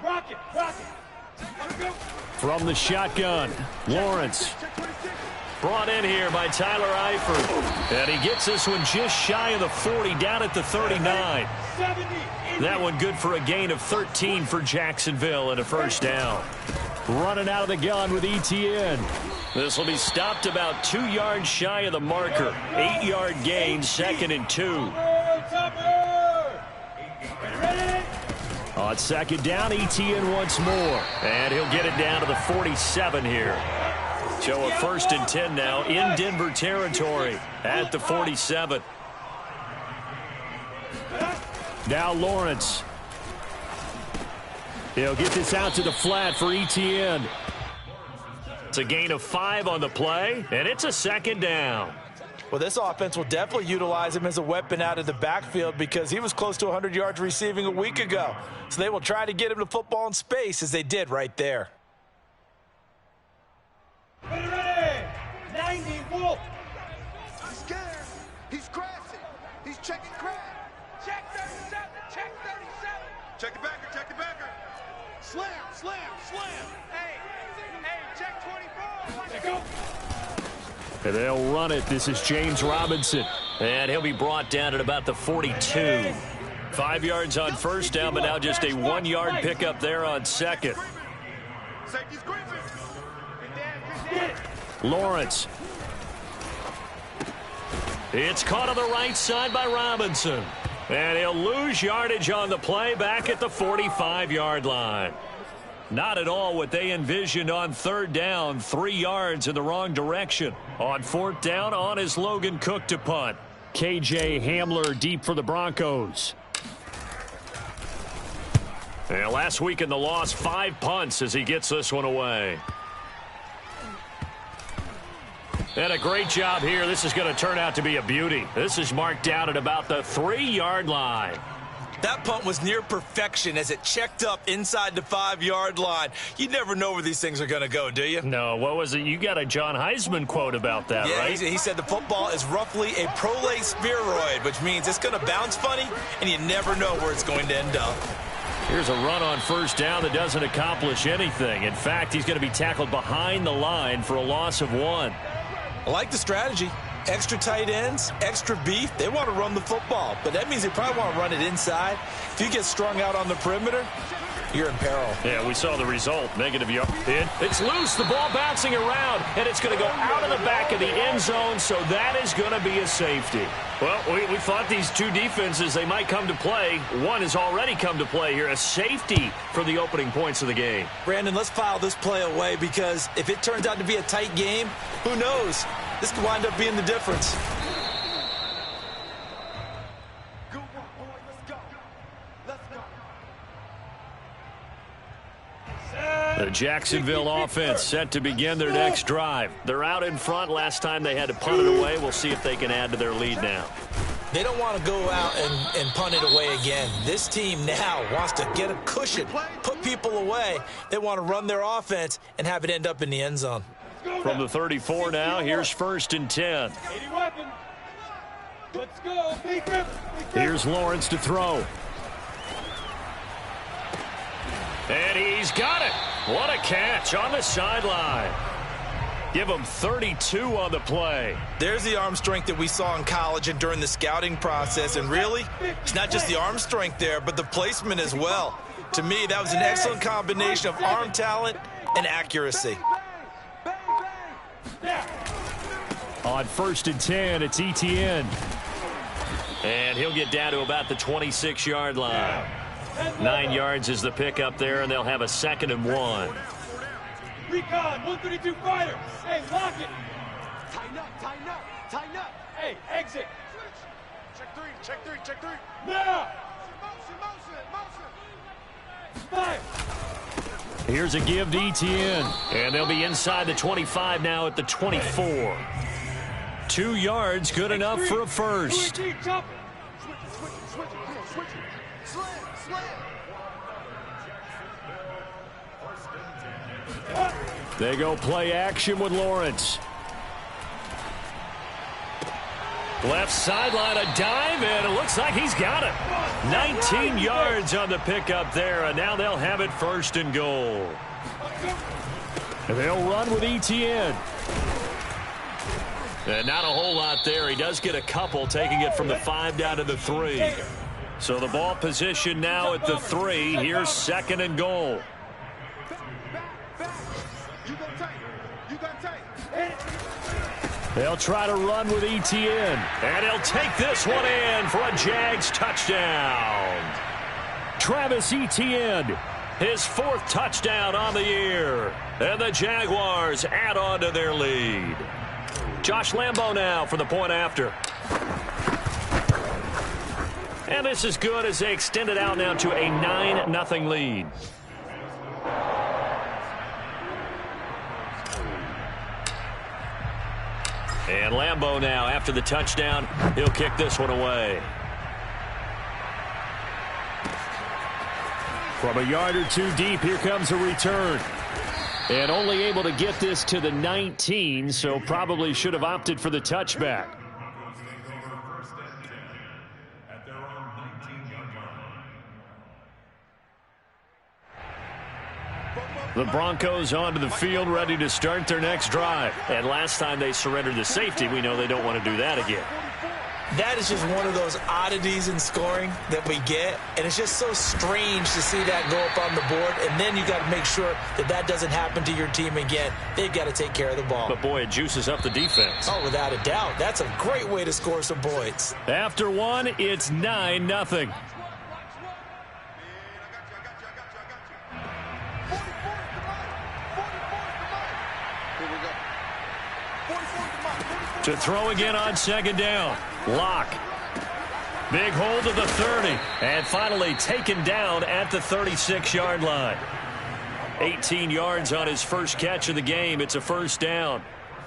Rock it. From the shotgun, Lawrence. Brought in here by Tyler Eifert. And he gets this one just shy of the 40, down at the 39. That one good for a gain of 13 for Jacksonville and a first down. Running out of the gun with Etienne. This will be stopped about 2 yards shy of the marker. 8-yard gain, 2nd and 2. On 2nd down, Etienne once more. And he'll get it down to the 47 here. So a 1st and 10 now in Denver territory at the 47. Now Lawrence. He'll get this out to the flat for Etienne. It's a gain of 5 on the play, and it's a 2nd down. Well, this offense will definitely utilize him as a weapon out of the backfield because he was close to 100 yards receiving a week ago. So they will try to get him to football in space as they did right there. Ready. 90, Wolf. He's scared. He's crashing. He's checking crash. Check 37. Check 37. Check the backer. Check the backer. Slam. Hey, check 24. Let's go. And they'll run it. This is James Robinson. And he'll be brought down at about the 42. 5 yards on first down, but now just a 1-yard pickup there on 2nd. Safety's gripping. Lawrence. It's caught on the right side by Robinson. And he'll lose yardage on the play back at the 45-yard line. Not at all what they envisioned on 3rd down. 3 yards in the wrong direction. On 4th down, on is Logan Cook to punt. KJ Hamler deep for the Broncos. And last week in the loss, 5 punts as he gets this one away. And a great job here. This is going to turn out to be a beauty. This is marked down at about the 3-yard line. That punt was near perfection as it checked up inside the 5-yard line. You never know where these things are going to go, do you? No, what was it? You got a John Heisman quote about that, yeah, right? He said the football is roughly a prolate spheroid, which means it's going to bounce funny, and you never know where it's going to end up. Here's a run on 1st down that doesn't accomplish anything. In fact, he's going to be tackled behind the line for a loss of 1. I like the strategy. Extra tight ends, extra beef. They want to run the football, but that means they probably want to run it inside. If you get strung out on the perimeter, you're in peril. Yeah, we saw the result. Negative yard. It's loose. The ball bouncing around, and it's going to go out of the back of the end zone, so that is going to be a safety. Well, we thought these two defenses, they might come to play. One has already come to play here. A safety for the opening points of the game. Brandon, let's file this play away because if it turns out to be a tight game, who knows? This could wind up being the difference. The Jacksonville offense set to begin their next drive. They're out in front. Last time they had to punt it away. We'll see if they can add to their lead now. They don't want to go out and punt it away again. This team now wants to get a cushion, put people away. They want to run their offense and have it end up in the end zone. From the 34 now, here's 1st and 10. Let's go. Here's Lawrence to throw. And he's got it. What a catch on the sideline. Give him 32 on the play. There's the arm strength that we saw in college and during the scouting process. And really, it's not just the arm strength there, but the placement as well. To me, that was an excellent combination of arm talent and accuracy. On 1st and 10, it's Etienne. And he'll get down to about the 26-yard line. 9 yards is the pickup there, and they'll have a 2nd and 1. Recon, 132 fighter. Hey, lock it. Tighten up. Hey, exit. Check three. Now. Motion. Here's a give to Etienne. And they'll be inside the 25 now at the 24. 2 yards, good enough for a first. Switch. They go play action with Lawrence. Left sideline, a dive, and it looks like he's got it. 19 yards on the pickup there, and now they'll have it 1st and goal. And they'll run with ETN. And not a whole lot there. He does get a couple, taking it from the 5 down to the 3. So the ball position now at the 3. Here's 2nd and goal. They'll try to run with ETN. And he'll take this one in for a Jags touchdown. Travis Etienne, his 4th touchdown on the year. And the Jaguars add on to their lead. Josh Lambo now for the point after. And this is good as they extend it out now to a 9-0 lead. And Lambo now, after the touchdown, he'll kick this one away. From a yard or 2 deep, here comes a return. And only able to get this to the 19, so probably should have opted for the touchback. The Broncos onto the field, ready to start their next drive. And last time they surrendered the safety, we know they don't want to do that again. That is just one of those oddities in scoring that we get, and it's just so strange to see that go up on the board, and then you got to make sure that that doesn't happen to your team again. They've got to take care of the ball. But, boy, it juices up the defense. Oh, without a doubt. That's a great way to score some points. After 1, it's 9-0. To throw again on 2nd down. Lock. Big hold of the 30. And finally taken down at the 36-yard line. 18 yards on his first catch of the game. It's a 1st down.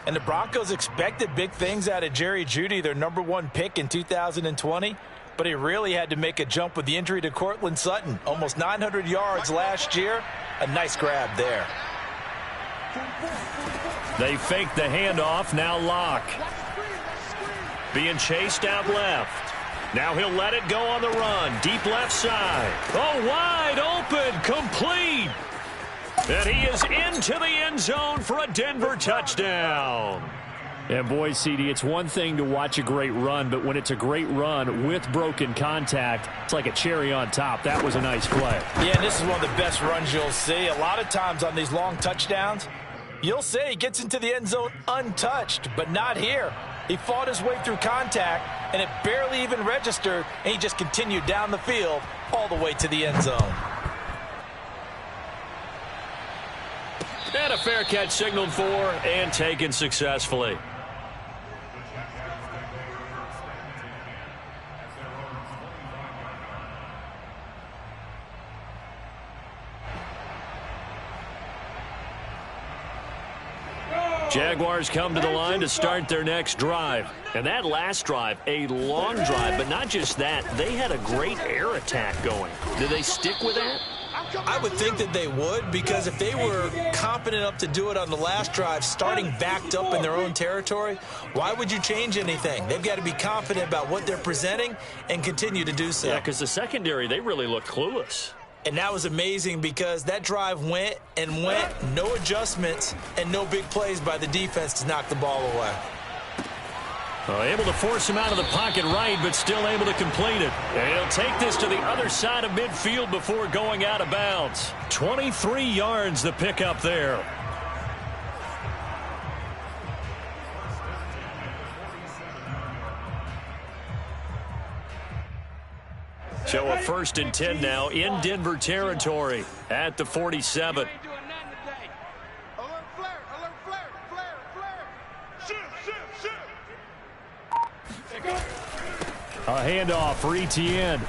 And the Broncos expected big things out of Jerry Jeudy, their #1 pick in 2020. But he really had to make a jump with the injury to Cortland Sutton. Almost 900 yards last year. A nice grab there. They fake the handoff. Now Lock. Being chased out left. Now he'll let it go on the run. Deep left side. Oh, wide open. Complete. And he is into the end zone for a Denver touchdown. And boy, CD, it's one thing to watch a great run, but when it's a great run with broken contact, it's like a cherry on top. That was a nice play. Yeah, and this is one of the best runs you'll see. A lot of times on these long touchdowns, you'll say he gets into the end zone untouched, but not here. He fought his way through contact, and it barely even registered, and he just continued down the field all the way to the end zone. And a fair catch signaled for and taken successfully. Jaguars come to the line to start their next drive. And that last drive, a long drive, but not just that. They had a great air attack going. Did they stick with that? I would think that they would, because if they were competent enough to do it on the last drive, starting backed up in their own territory, why would you change anything? They've got to be confident about what they're presenting and continue to do so. Yeah, because the secondary, they really looked clueless. And that was amazing because that drive went and went, no adjustments, and no big plays by the defense to knock the ball away. Able to force him out of the pocket right, but still able to complete it. And he'll take this to the other side of midfield before going out of bounds. 23 yards the pickup there. So a 1st and 10 now in Denver territory at the 47. A handoff for ETN.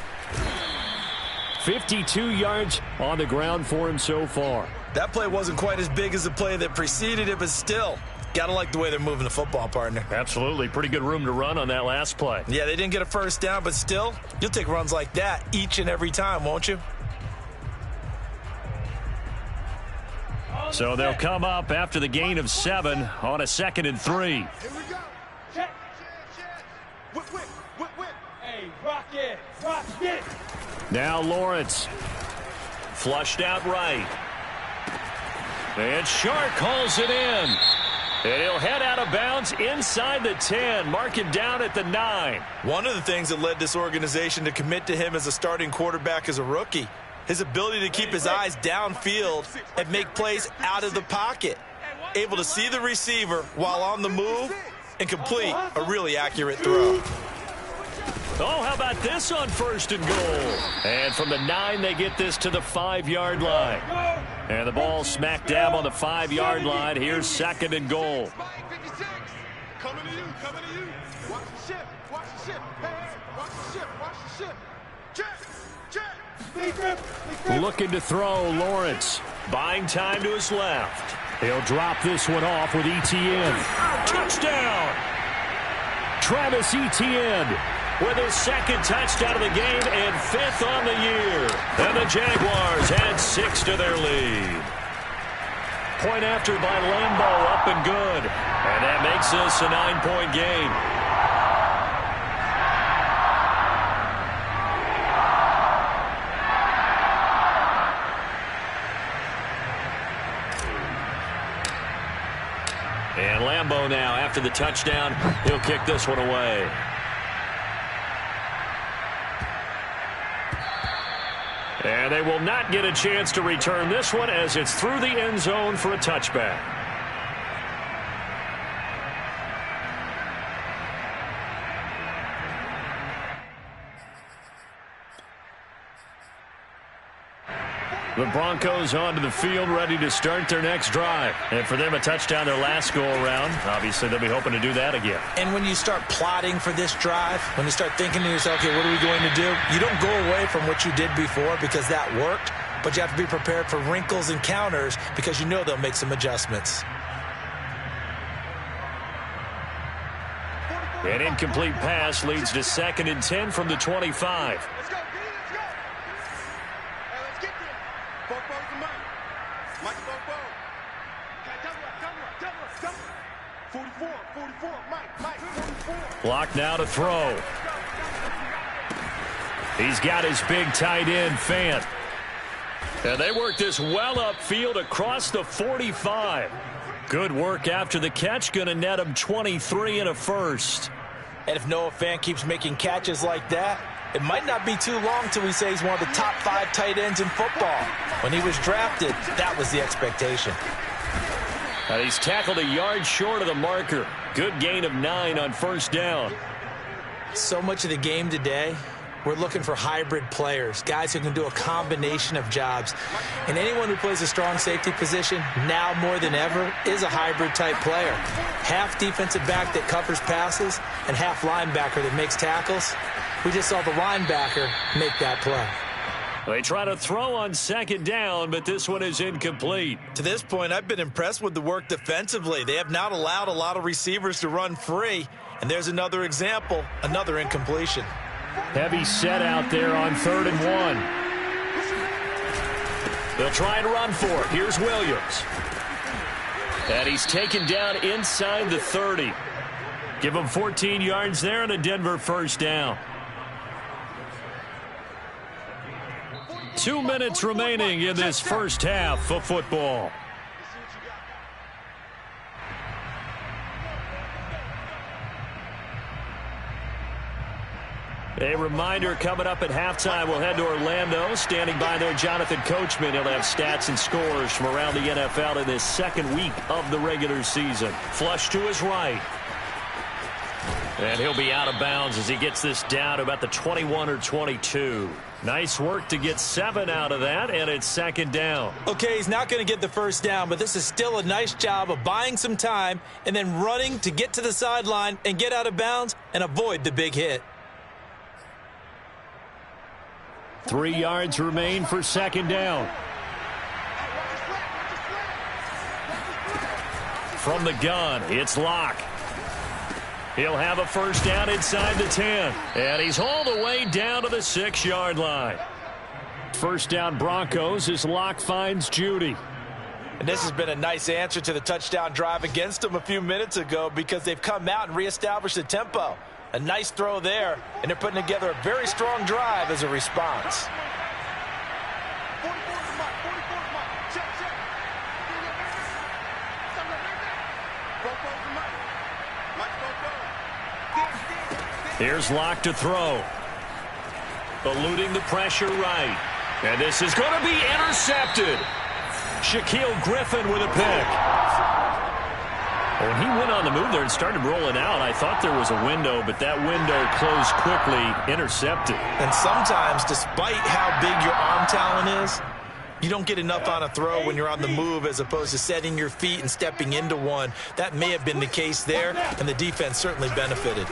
52 yards on the ground for him so far. That play wasn't quite as big as the play that preceded it, but still, got to like the way they're moving the football, partner. Absolutely. Pretty good room to run on that last play. Yeah, they didn't get a 1st down, but still, you'll take runs like that each and every time, won't you? So they'll come up after the gain of 7 on a 2nd and 3. Here we go. Check. Hey, rock it. Rock it. Now Lawrence. Flushed out right. And Shark calls it in. And he'll head out of bounds inside the 10. Mark it down at the 9. One of the things that led this organization to commit to him as a starting quarterback as a rookie, his ability to keep his eyes downfield and make plays out of the pocket. Able to see the receiver while on the move and complete a really accurate throw. Oh, how about this on 1st and goal? And from the 9, they get this to the 5-yard line. And the ball smack dab on the 5-yard line. Here's 2nd and goal. Coming to you, coming to you. Watch the ship, watch the ship. Hey, watch the ship, watch the ship. Check. Looking to throw, Lawrence. Buying time to his left. He'll drop this one off with Etienne. Touchdown! Travis Etienne with his 2nd touchdown of the game and 5th on the year. And the Jaguars add 6 to their lead. Point after by Lambeau, up and good. And that makes this a 9-point game. And Lambeau now, after the touchdown, he'll kick this one away. And they will not get a chance to return this one as it's through the end zone for a touchback. The Broncos onto the field, ready to start their next drive. And for them, a touchdown their last go-around. Obviously, they'll be hoping to do that again. And when you start plotting for this drive, when you start thinking to yourself, okay, what are we going to do? You don't go away from what you did before because that worked, but you have to be prepared for wrinkles and counters because you know they'll make some adjustments. An incomplete pass leads to 2nd and 10 from the 25. Let's go, let's go. Hey, let's get there. Bobo's the Mike. Mike Bobo. Come. 44, Mike, 44. Block now to throw. He's got his big tight end, Fant. And they work this well upfield across the 45. Good work after the catch. Going to net him 23 and a first. And if Noah Fant keeps making catches like that, it might not be too long till we say he's one of the top 5 tight ends in football. When he was drafted, that was the expectation. And he's tackled a yard short of the marker. Good gain of 9 on 1st down. So much of the game today, we're looking for hybrid players, guys who can do a combination of jobs. And anyone who plays a strong safety position, now more than ever, is a hybrid type player. Half defensive back that covers passes and half linebacker that makes tackles. We just saw the linebacker make that play. They try to throw on 2nd down, but this one is incomplete. To this point, I've been impressed with the work defensively. They have not allowed a lot of receivers to run free. And there's another example, another incompletion. Heavy set out there on 3rd and 1. They'll try and run for it. Here's Williams. And he's taken down inside the 30. Give him 14 yards there and a Denver 1st down. 2 minutes remaining in this first half of football. A reminder coming up at halftime, we'll head to Orlando. Standing by there, Jonathan Coachman. He'll have stats and scores from around the NFL in this 2nd week of the regular season. Flush to his right. And he'll be out of bounds as he gets this down to about the 21 or 22. Nice work to get 7 out of that, and it's 2nd down. Okay, he's not going to get the 1st down, but this is still a nice job of buying some time and then running to get to the sideline and get out of bounds and avoid the big hit. 3 yards remain for 2nd down. From the gun, it's Locke. He'll have a 1st down inside the 10. And he's all the way down to the 6-yard line. 1st down Broncos as Locke finds Judy. And this has been a nice answer to the touchdown drive against them a few minutes ago because they've come out and reestablished the tempo. A nice throw there, and they're putting together a very strong drive as a response. Here's Locke to throw. Eluding the pressure right. And this is going to be intercepted. Shaquille Griffin with a pick. When he went on the move there and started rolling out, I thought there was a window, but that window closed quickly, intercepted. And sometimes, despite how big your arm talent is, you don't get enough on a throw when you're on the move as opposed to setting your feet and stepping into one. That may have been the case there, and the defense certainly benefited.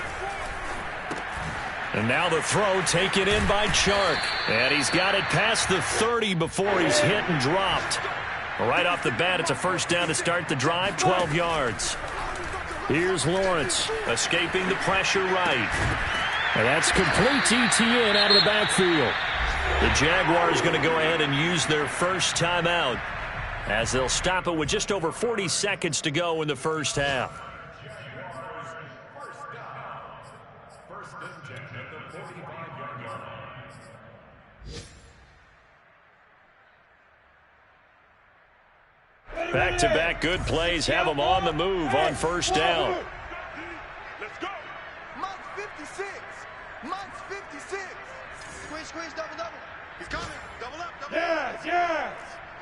And now the throw taken in by Chark. And he's got it past the 30 before he's hit and dropped. Right off the bat, it's a first down to start the drive, 12 yards. Here's Lawrence, escaping the pressure right. And that's complete ETN out of the backfield. The Jaguars going to go ahead and use their first timeout as they'll stop it with just over 40 seconds to go in the first half. Back-to-back good plays have them on the move on first down. Let's go. Month 56. Month 56. Squeeze, double. He's coming. Double up. Yes.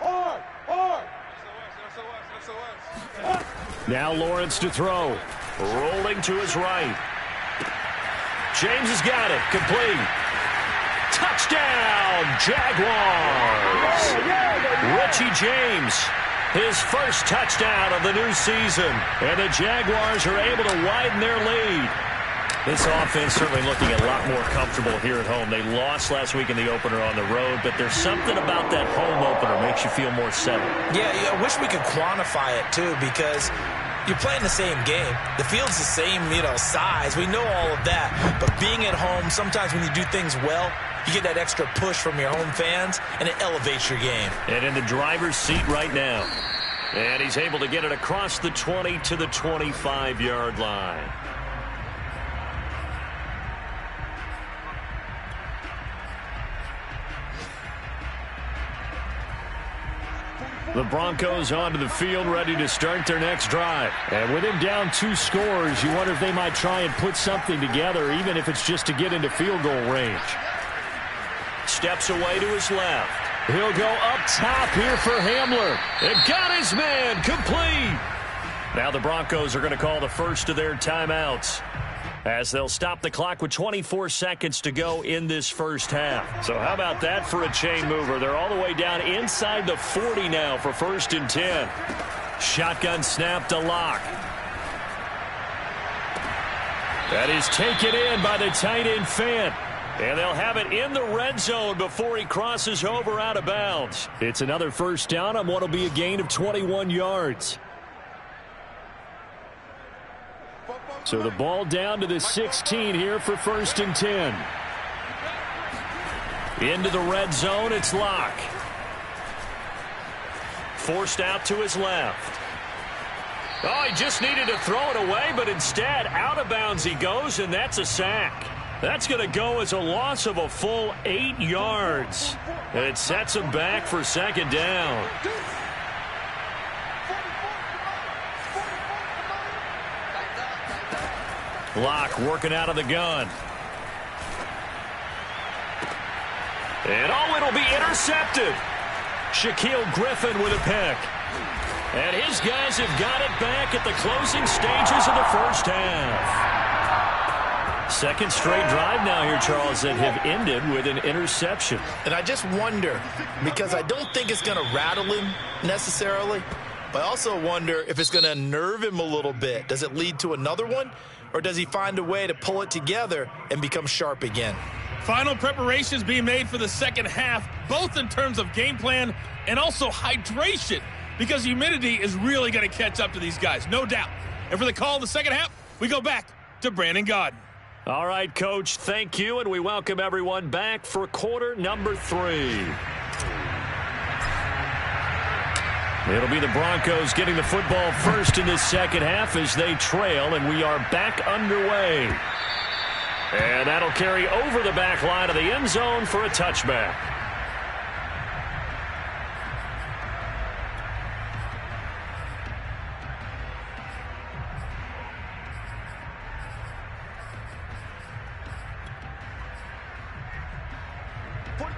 Hard. Now Lawrence to throw. Rolling to his right. James has got it. Complete. Touchdown, Jaguars. Richie James. His first touchdown of the new season. And the Jaguars are able to widen their lead. This offense certainly looking a lot more comfortable here at home. They lost last week in the opener on the road, but there's something about that home opener makes you feel more settled. Yeah, I wish we could quantify it, too, because you're playing the same game. The field's the same, size. We know all of that. But being at home, sometimes when you do things well, you get that extra push from your home fans, and it elevates your game. And in the driver's seat right now. And he's able to get it across the 20 to the 25-yard line. The Broncos onto the field, ready to start their next drive. And with him down 2 scores, you wonder if they might try and put something together, even if it's just to get into field goal range. Steps away to his left. He'll go up top here for Hamler. And got his man complete. Now the Broncos are going to call the first of their timeouts as they'll stop the clock with 24 seconds to go in this first half. So how about that for a chain mover? They're all the way down inside the 40 now for 1st and 10. Shotgun snap to Locke. That is taken in by the tight end Fant. And they'll have it in the red zone before he crosses over out of bounds. It's another first down on what will be a gain of 21 yards. So the ball down to the 16 here for 1st and 10. Into the red zone, it's Locke. Forced out to his left. Oh, he just needed to throw it away, but instead out of bounds he goes, and that's a sack. That's going to go as a loss of a full 8 yards. And it sets him back for 2nd down. Locke working out of the gun. And it'll be intercepted. Shaquille Griffin with a pick. And his guys have got it back at the closing stages of the first half. Second straight drive now here, Charles, that have ended with an interception. And I just wonder, because I don't think it's going to rattle him necessarily, but I also wonder if it's going to unnerve him a little bit. Does it lead to another one, or does he find a way to pull it together and become sharp again? Final preparations being made for the second half, both in terms of game plan and also hydration, because humidity is really going to catch up to these guys, no doubt. And for the call of the second half, we go back to Brandon Gaudin. All right, Coach, thank you, and we welcome everyone back for quarter number 3. It'll be the Broncos getting the football first in this second half as they trail, and we are back underway. And that'll carry over the back line of the end zone for a touchback.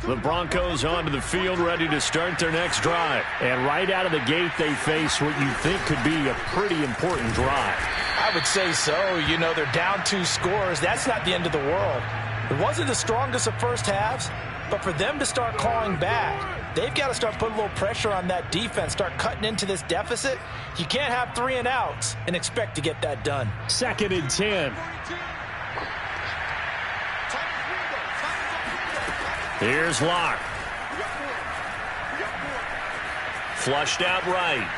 The Broncos onto the field, ready to start their next drive. And right out of the gate, they face what you think could be a pretty important drive. I would say so. You know, they're down 2 scores. That's not the end of the world. It wasn't the strongest of first halves, but for them to start clawing back, they've got to start putting a little pressure on that defense, start cutting into this deficit. You can't have 3 and outs and expect to get that done. 2nd and 10. Here's Locke. Flushed out right.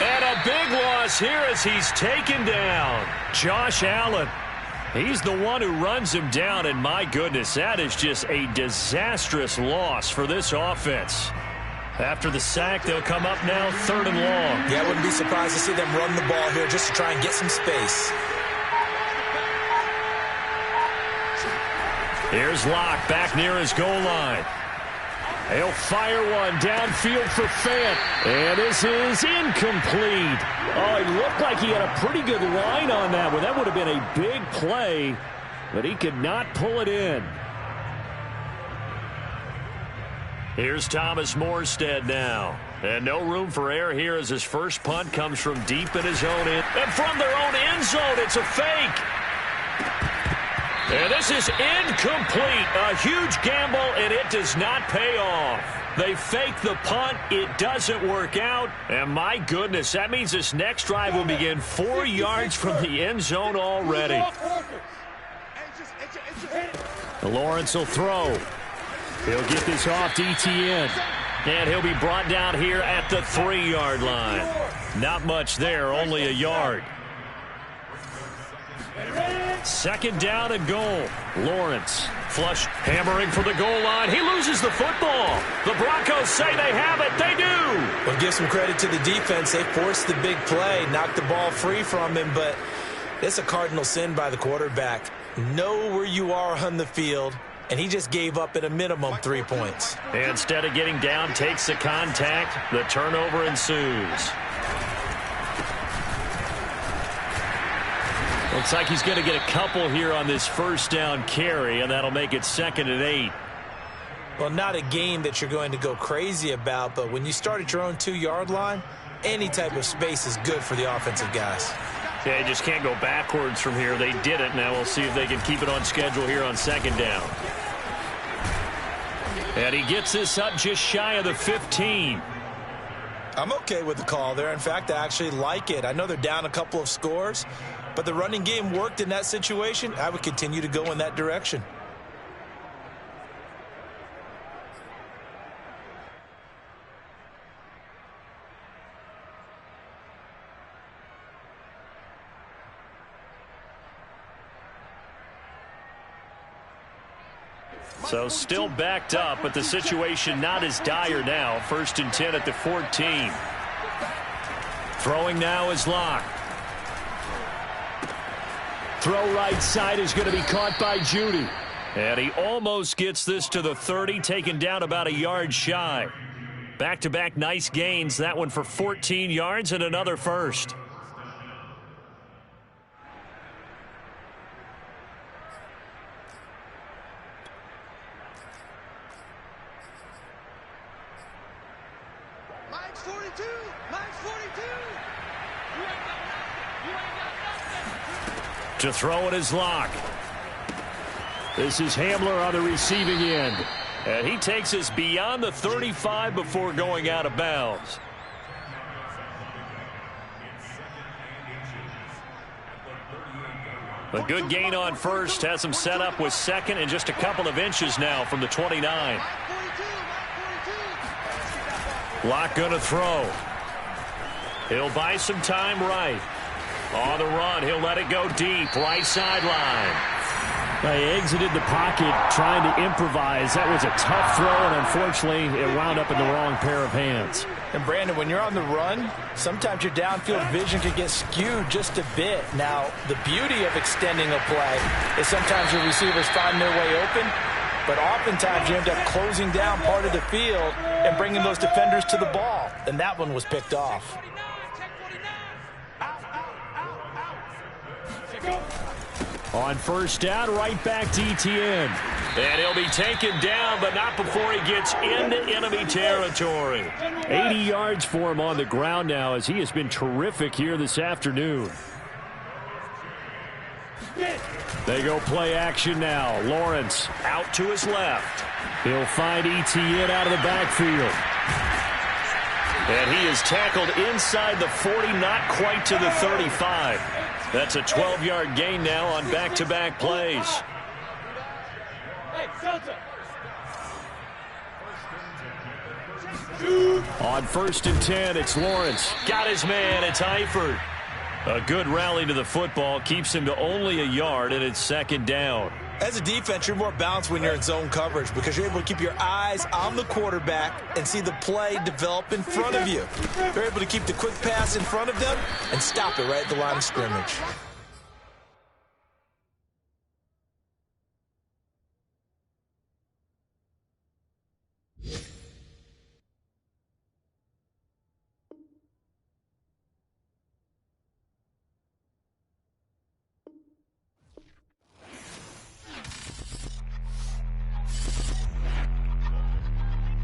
And a big loss here as he's taken down. Josh Allen. He's the one who runs him down, and my goodness, that is just a disastrous loss for this offense. After the sack, they'll come up now 3rd and long. Yeah, I wouldn't be surprised to see them run the ball here just to try and get some space. Here's Locke back near his goal line. He'll fire one downfield for Fant. And this is incomplete. Oh, it looked like he had a pretty good line on that one. That would have been a big play, but he could not pull it in. Here's Thomas Morstead now. And no room for error here as his first punt comes from deep in his own end. And from their own end zone, it's a fake. And this is incomplete. A huge gamble, and it does not pay off. They fake the punt. It doesn't work out. And my goodness, that means this next drive will begin 4 yards from the end zone already. Lawrence will throw. He'll get this off to Etienne. And he'll be brought down here at the 3-yard line. Not much there, only a yard. 2nd down and goal. Lawrence flush, hammering for the goal line. He loses the football. The Broncos say they have it. They do. Well, give some credit to the defense. They forced the big play, knocked the ball free from him, but it's a cardinal sin by the quarterback. Know where you are on the field, and he just gave up at a minimum 3 points. Instead of getting down, takes the contact. The turnover ensues. Looks like he's going to get a couple here on this 1st down carry, and that'll make it 2nd and 8. Well, not a game that you're going to go crazy about, but when you start at your own 2-yard line, any type of space is good for the offensive guys. Yeah, you just can't go backwards from here. They did it. Now we'll see if they can keep it on schedule here on 2nd down. And he gets this up just shy of the 15. I'm okay with the call there. In fact, I actually like it. I know they're down a couple of scores, but the running game worked in that situation. I would continue to go in that direction. So still backed up, but the situation not as dire now. 1st and 10 at the 14. Throwing now is Locke. Throw right side is going to be caught by Judy. And he almost gets this to the 30, taken down about a yard shy. Back-to-back nice gains. That one for 14 yards and another first. Mike's 42. Mike's 42. To throw it is Locke. This is Hamler on the receiving end. And he takes us beyond the 35 before going out of bounds. A good gain on first. Has him set up with 2nd and just a couple of inches now from the 29. Locke going to throw. He'll buy some time right. On the run, he'll let it go deep. Right sideline. They exited the pocket trying to improvise. That was a tough throw, and unfortunately, it wound up in the wrong pair of hands. And Brandon, when you're on the run, sometimes your downfield vision can get skewed just a bit. Now, the beauty of extending a play is sometimes your receivers find their way open, but oftentimes you end up closing down part of the field and bringing those defenders to the ball. And that one was picked off. On first down, right back to Etienne. And he'll be taken down, but not before he gets into enemy territory. 80 yards for him on the ground now, as he has been terrific here this afternoon. They go play action now. Lawrence out to his left. He'll find Etienne out of the backfield. And he is tackled inside the 40, not quite to the 35. That's a 12-yard gain now on back-to-back plays. On 1st and 10, it's Lawrence. Got his man, it's Eifert. A good rally to the football keeps him to only a yard, and it's 2nd down. As a defense, you're more balanced when you're in zone coverage because you're able to keep your eyes on the quarterback and see the play develop in front of you. You're able to keep the quick pass in front of them and stop it right at the line of scrimmage.